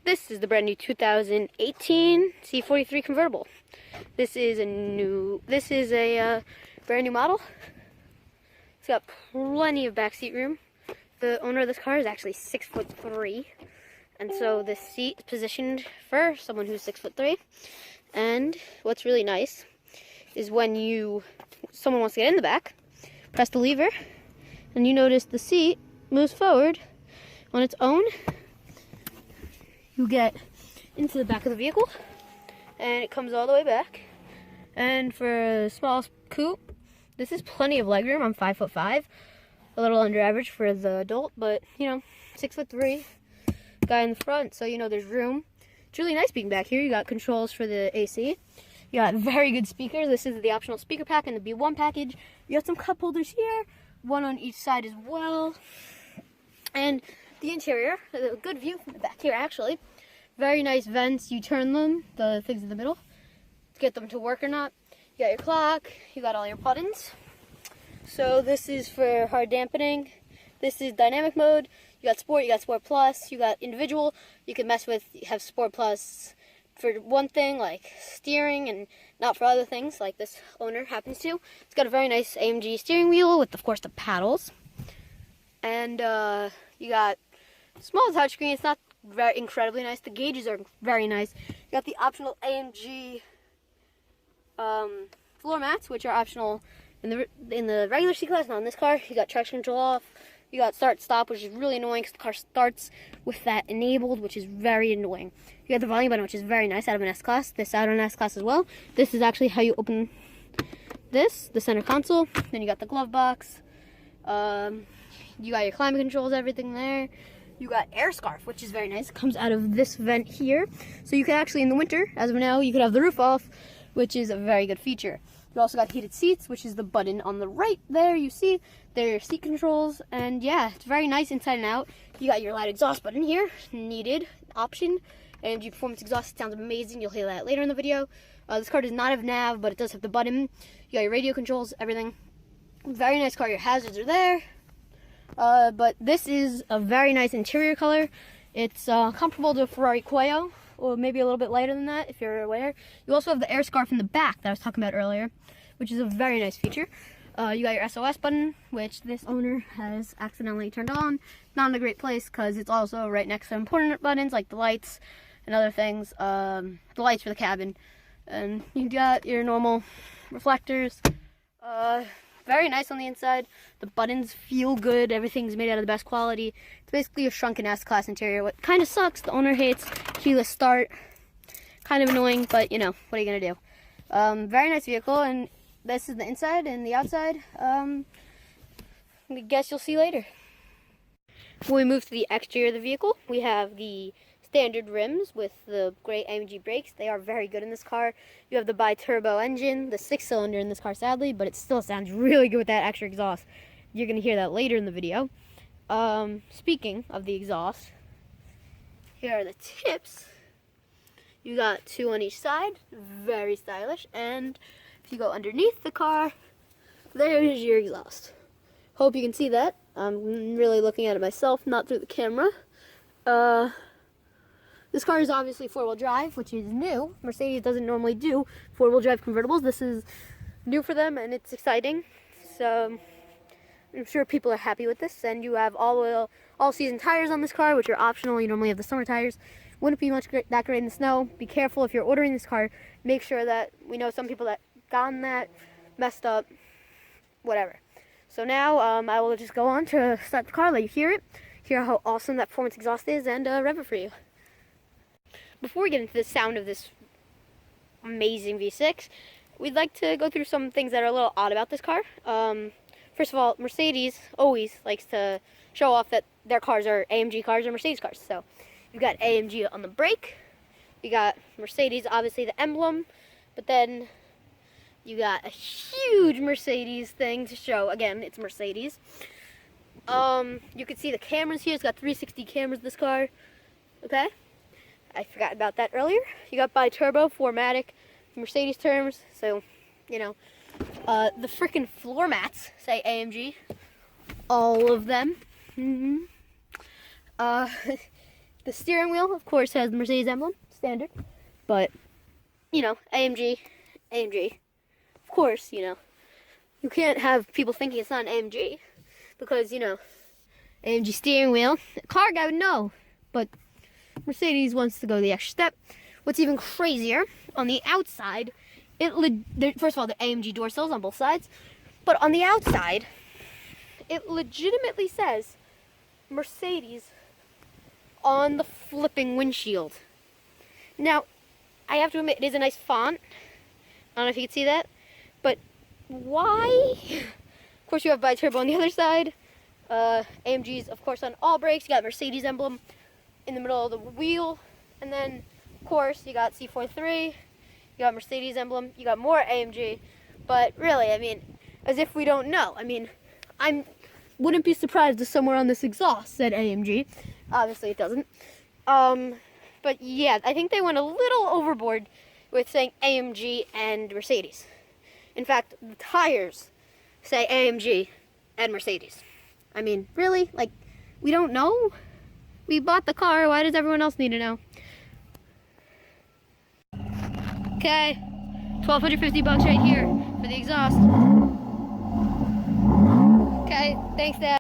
This is the brand new 2018 C43 convertible. This is a brand new model. It's got plenty of backseat room. The owner of this car is actually 6'3", and so the seat is positioned for someone who's 6'3". And what's really nice is when someone wants to get in the back, press the lever, and you notice the seat moves forward on its own. You get into the back of the vehicle, and it comes all the way back. And for a small coupe, this is plenty of legroom. I'm 5'5", a little under average for the adult, but 6'3", guy in the front, so there's room. It's really nice being back here. You got controls for the AC. You got very good speakers. This is the optional speaker pack in the B1 package. You got some cup holders here, one on each side as well. And the interior, a good view from the back here actually. Very nice vents. You turn them, the things in the middle, to get them to work or not. You got your clock, you got all your buttons. So this is for hard dampening. This is dynamic mode. You got sport, you got sport plus, you got individual. You can mess with, have sport plus for one thing like steering and not for other things like this owner happens to. It's got a very nice AMG steering wheel with, of course, the paddles. And you got small touchscreen. It's not very incredibly nice. The gauges are very nice. You got the optional AMG floor mats, which are optional in the regular C class, not in this car. You got traction control off. You got start stop, which is really annoying because the car starts with that enabled, which is very annoying. You got the volume button, which is very nice out of an S class. This out of an S class as well. This is actually how you open this, the center console. Then you got the glove box. You got your climate controls, everything there. You got air scarf, which is very nice. It comes out of this vent here. So you can actually, in the winter, as of now, you could have the roof off, which is a very good feature. You also got heated seats, which is the button on the right there. You see, they're your seat controls. And yeah, it's very nice inside and out. You got your loud exhaust button here, needed option. AMG Performance exhaust sounds amazing. You'll hear that later in the video. This car does not have nav, but it does have the button. You got your radio controls, everything. Very nice car. Your hazards are there. But this is a very nice interior color. It's comparable to a Ferrari Cuello, or maybe a little bit lighter than that, if you're aware. You also have the air scarf in the back that I was talking about earlier, which is a very nice feature. You got your SOS button, which this owner has accidentally turned on. Not in a great place, because it's also right next to important buttons, like the lights and other things. The lights for the cabin. And you got your normal reflectors. Very nice on the inside. The buttons feel good. Everything's made out of the best quality. It's basically a shrunken S-Class interior. What kind of sucks, the owner hates keyless start. Kind of annoying, but what are you going to do? Very nice vehicle, and this is the inside and the outside. I guess you'll see later. When we move to the exterior of the vehicle, we have the standard rims with the great AMG brakes. They are very good in this car. You have the bi-turbo engine, the 6-cylinder in this car sadly, but it still sounds really good with that extra exhaust. You're going to hear that later in the video. Speaking of the exhaust, here are the tips. You got 2 on each side, very stylish. And if you go underneath the car, there is your exhaust. Hope you can see that. I'm really looking at it myself, not through the camera. This car is obviously 4-wheel drive, which is new. Mercedes doesn't normally do 4-wheel drive convertibles. This is new for them, and it's exciting. So I'm sure people are happy with this. And you have all-season tires on this car, which are optional. You normally have the summer tires. Wouldn't be that great in the snow. Be careful if you're ordering this car. Make sure that we know some people that gotten that, messed up, whatever. So now I will just go on to start the car, let you hear how awesome that performance exhaust is, and rev it for you. Before we get into the sound of this amazing V6, we'd like to go through some things that are a little odd about this car. First of all, Mercedes always likes to show off that their cars are AMG cars or Mercedes cars. So you've got AMG on the brake, you got Mercedes, obviously the emblem, but then you got a huge Mercedes thing to show. Again, it's Mercedes. You can see the cameras here. It's got 360 cameras, this car. Okay? I forgot about that earlier. You got bi-turbo, 4MATIC, Mercedes terms. So, the freaking floor mats say AMG. All of them. The steering wheel, of course, has the Mercedes emblem, standard. But, you know, AMG. Of course, you know, you can't have people thinking it's not an AMG because, you know, AMG steering wheel, a car guy would know. But Mercedes wants to go the extra step. What's even crazier, on the outside, first of all, the AMG door sills on both sides, but on the outside, it legitimately says Mercedes on the flipping windshield. Now, I have to admit, it is a nice font. I don't know if you can see that, but why? Of course, you have bi-turbo on the other side. AMG's, of course, on all brakes. You got Mercedes emblem in the middle of the wheel, and then, of course, you got C43. You got Mercedes emblem. You got more AMG, but really, I mean, as if we don't know. I mean, wouldn't be surprised if somewhere on this exhaust said AMG. Obviously, it doesn't. But yeah, I think they went a little overboard with saying AMG and Mercedes. In fact, the tires say AMG and Mercedes. I mean, really? Like, we don't know? We bought the car. Why does everyone else need to know? Okay, $1,250 right here for the exhaust. Okay, thanks, Dad.